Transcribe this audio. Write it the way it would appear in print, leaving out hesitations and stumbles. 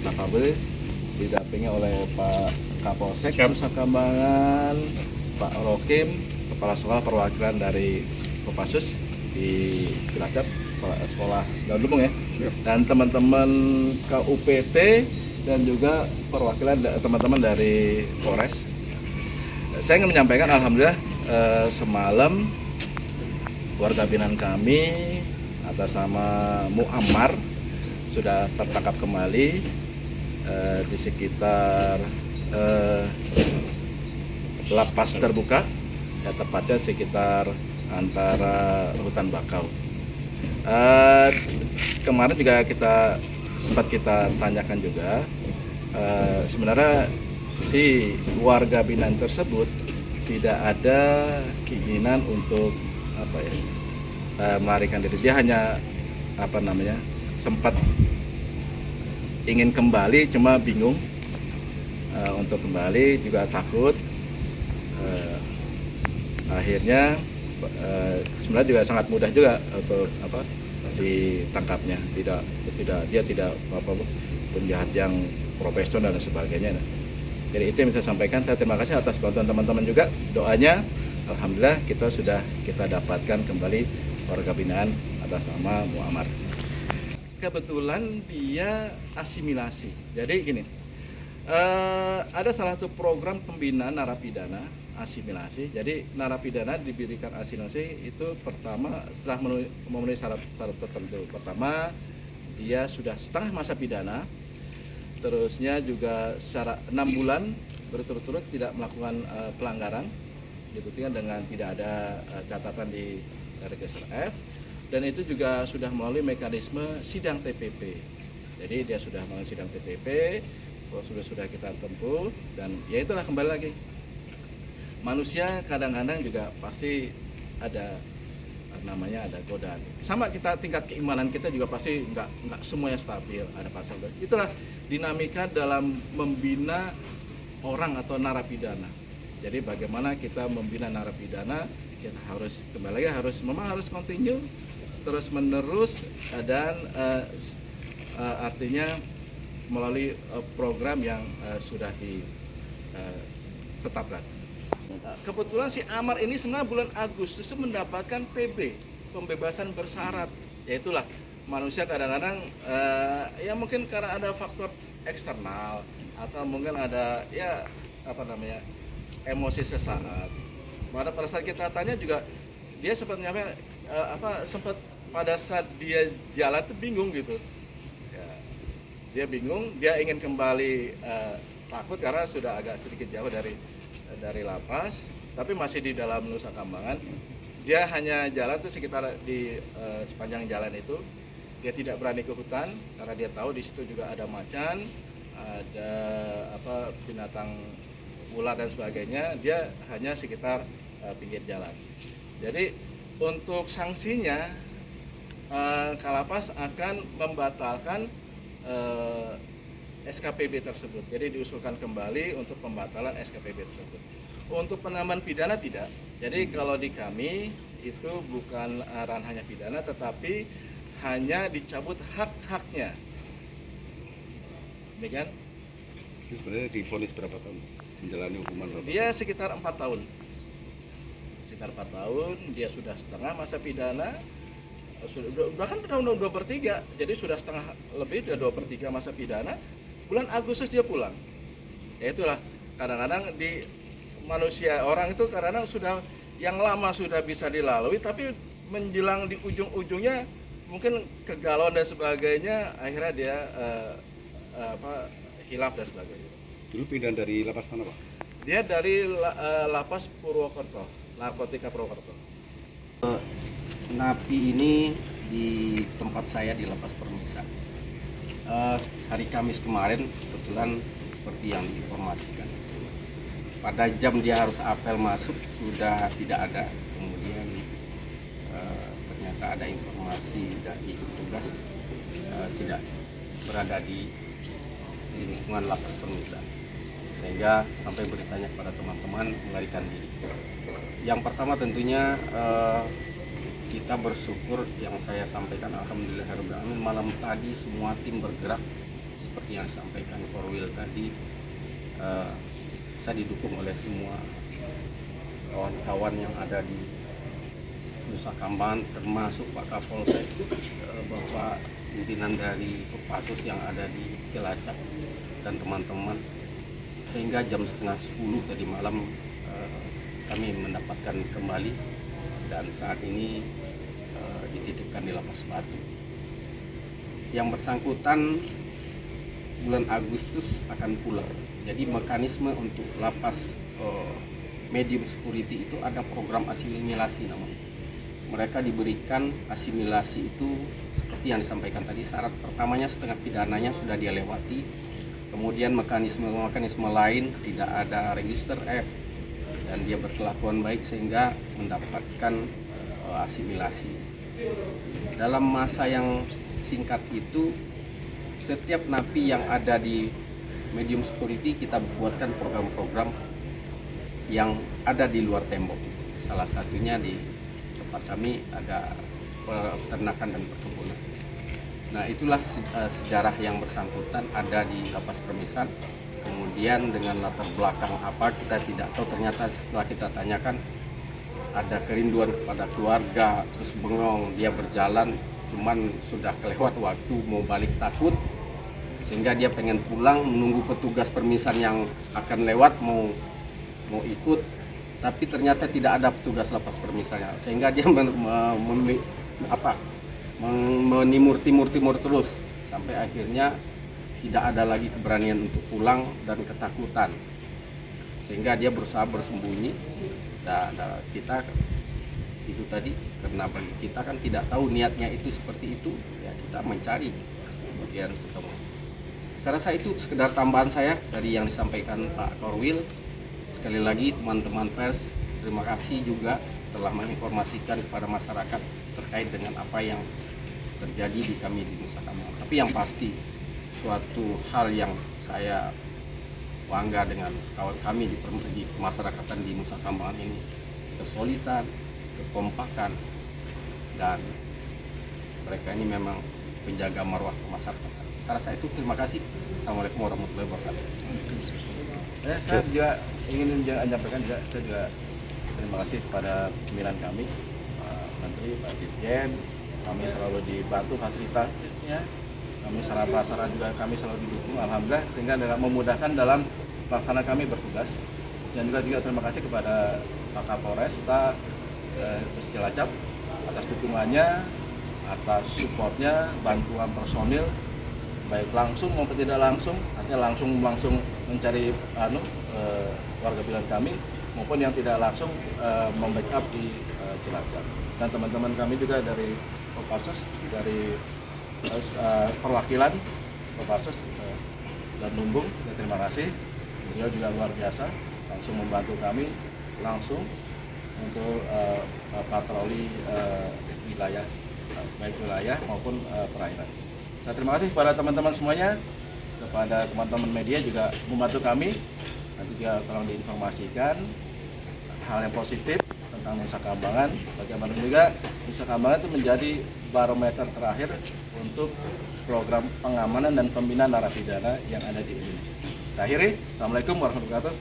KKB didampingi oleh Pak Kapolsek Nusa Kambangan, Pak Rokim, Kepala Sekolah Perwakilan dari Kopassus di Cilacap, Sekolah Daun Lumung ya, dan teman-teman KUPT dan juga perwakilan teman-teman dari Polres. Saya ingin menyampaikan alhamdulillah semalam warga binaan kami atas nama Muammar sudah tertangkap kembali di sekitar lapas terbuka, ya tepatnya sekitar antara hutan bakau. Kemarin juga sempat kita tanyakan juga, sebenarnya si warga binaan tersebut tidak ada keinginan untuk melarikan diri. Dia hanya sempat ingin kembali, cuma bingung untuk kembali, juga takut. Akhirnya sebenarnya juga sangat mudah juga untuk ditangkapnya. Dia tidak penjahat yang profesional dan sebagainya. Jadi itu yang bisa saya sampaikan. Saya terima kasih atas bantuan teman-teman juga, doanya. Alhamdulillah kita dapatkan kembali warga binaan atas nama Muammar. Kebetulan dia asimilasi. Jadi gini, ada salah satu program pembinaan narapidana asimilasi. Jadi narapidana diberikan asimilasi itu pertama setelah memenuhi syarat tertentu. Pertama, dia sudah setengah masa pidana. Terusnya juga secara 6 bulan berturut-turut tidak melakukan pelanggaran, dibuktikan dengan tidak ada catatan di Register F. Dan itu juga sudah melalui mekanisme sidang TPP. Jadi dia sudah melalui sidang TPP, sudah kita tempuh, dan ya itulah, kembali lagi. Manusia kadang-kadang juga pasti ada godaan. Sama kita, tingkat keimanan kita juga pasti nggak semuanya stabil, ada pasal. Itulah dinamika dalam membina orang atau narapidana. Jadi bagaimana kita membina narapidana, kita harus kembali lagi memang harus continue terus menerus, dan artinya melalui program yang sudah ditetapkan. Kebetulan si Amar ini sebenarnya bulan Agustus itu mendapatkan PB, pembebasan bersyarat. Ya itulah, manusia kadang-kadang ya mungkin karena ada faktor eksternal atau mungkin ada emosi sesaat. Pada saat kita tanya juga, dia sempat pada saat dia jalan tuh bingung gitu. Ya, dia bingung, dia ingin kembali, takut karena sudah agak sedikit jauh dari lapas, tapi masih di dalam Nusa Kambangan. Dia hanya jalan tuh sekitar di sepanjang jalan itu. Dia tidak berani ke hutan karena dia tahu di situ juga ada macan, ada binatang ular dan sebagainya. Dia hanya sekitar pinggir jalan. Jadi untuk sanksinya, Kalapas akan membatalkan SKPB tersebut. Jadi diusulkan kembali untuk pembatalan SKPB tersebut. Untuk penambahan pidana tidak. Jadi kalau di kami itu bukan ranahnya pidana, tetapi hanya dicabut hak-haknya. Demikian. Itu sebenarnya divonis berapa tahun? Menjalani hukuman berapa? Dia sekitar 4 tahun. Sekitar 4 tahun, dia sudah setengah masa pidana. Udah kan udah 2/3, jadi sudah setengah lebih, udah 2/3 masa pidana. Bulan Agustus dia pulang. Ya itulah, kadang-kadang di manusia, orang itu kadang-kadang sudah yang lama sudah bisa dilalui, tapi menjelang di ujung-ujungnya mungkin kegalauan dan sebagainya, akhirnya dia hilaf dan sebagainya. Dulu pindah dari lapas mana, Pak? Dia dari lapas Purwokerto, narkotika Purwokerto. Napi ini di tempat saya di Lapas Permisa. Hari Kamis kemarin kebetulan seperti yang diinformasikan. Pada jam dia harus apel masuk sudah tidak ada. Kemudian ternyata ada informasi dari petugas tidak berada di lingkungan Lapas Permisa. Sehingga sampai beritanya kepada teman-teman melarikan diri. Yang pertama tentunya kita bersyukur, yang saya sampaikan alhamdulillah malam tadi semua tim bergerak seperti yang disampaikan Korwil tadi, saya didukung oleh semua kawan-kawan yang ada di Nusa Kambangan, termasuk Pak Kapolsek, Bapak pimpinan dari Kopassus yang ada di Cilacap dan teman-teman, sehingga jam setengah 10 tadi malam kami mendapatkan kembali dan saat ini dititipkan di Lapas Batu. Yang bersangkutan bulan Agustus akan pulang. Jadi mekanisme untuk lapas medium security itu ada program asimilasi namanya. Mereka diberikan asimilasi itu seperti yang disampaikan tadi, syarat pertamanya setengah pidananya sudah dia lewati, kemudian mekanisme lain tidak ada register F dan dia berkelakuan baik sehingga mendapatkan asimilasi. Dalam masa yang singkat itu, setiap napi yang ada di medium security kita buatkan program-program yang ada di luar tembok. Salah satunya di tempat kami ada peternakan dan perkebunan. Nah, itulah sejarah yang bersangkutan ada di Lapas Permisan. Kemudian dengan latar belakang apa kita tidak tahu, ternyata setelah kita tanyakan ada kerinduan kepada keluarga, terus bengong, dia berjalan cuman sudah kelewat waktu, mau balik takut, sehingga dia pengen pulang, menunggu petugas permisan yang akan lewat mau ikut, tapi ternyata tidak ada petugas lapas permisannya, sehingga dia menimur terus sampai akhirnya tidak ada lagi keberanian untuk pulang dan ketakutan, sehingga dia berusaha bersembunyi. Dan kita itu tadi, karena bagi kita kan tidak tahu niatnya itu seperti itu, ya kita mencari, kemudian ketemu. Saya rasa itu sekedar tambahan saya dari yang disampaikan Pak Korwil. Sekali lagi teman-teman pers, terima kasih juga telah menginformasikan kepada masyarakat terkait dengan apa yang terjadi di kami di Nusa Kambangan. Tapi yang pasti suatu hal yang saya bangga dengan kawan kami di pemasyarakatan di Nusa Kambangan ini, kesolidan, kekompakan, dan mereka ini memang penjaga marwah pemasarakatan. Saya rasa itu. Terima kasih. Assalamualaikum warahmatullahi wabarakatuh. Saya juga ingin menyampaikan juga, saya juga terima kasih kepada pimpinan kami, Pak Menteri, Pak Dirjen. Kami selalu dibantu fasilitasnya, kami secara prasarana juga kami selalu didukung, alhamdulillah, sehingga dalam memudahkan dalam pelaksana kami bertugas. Dan juga terima kasih kepada Pak Kapolresta Cilacap atas dukungannya, atas supportnya, bantuan personil baik langsung maupun tidak langsung, artinya langsung mencari warga binaan kami, maupun yang tidak langsung membackup di Cilacap. Dan teman-teman kami juga dari Kopassus, dari perwakilan Kopassus dan Lumbung, ya, terima kasih. Beliau juga luar biasa, langsung membantu kami langsung untuk patroli wilayah, baik wilayah maupun perairan. Saya terima kasih kepada teman-teman semuanya, kepada teman-teman media juga membantu kami. Nanti juga tolong diinformasikan hal yang positif tentang Nusa Kambangan. Bagaimana juga Nusa Kambangan itu menjadi barometer terakhir untuk program pengamanan dan pembinaan narapidana yang ada di Indonesia. Saya akhiri. Assalamualaikum warahmatullahi wabarakatuh.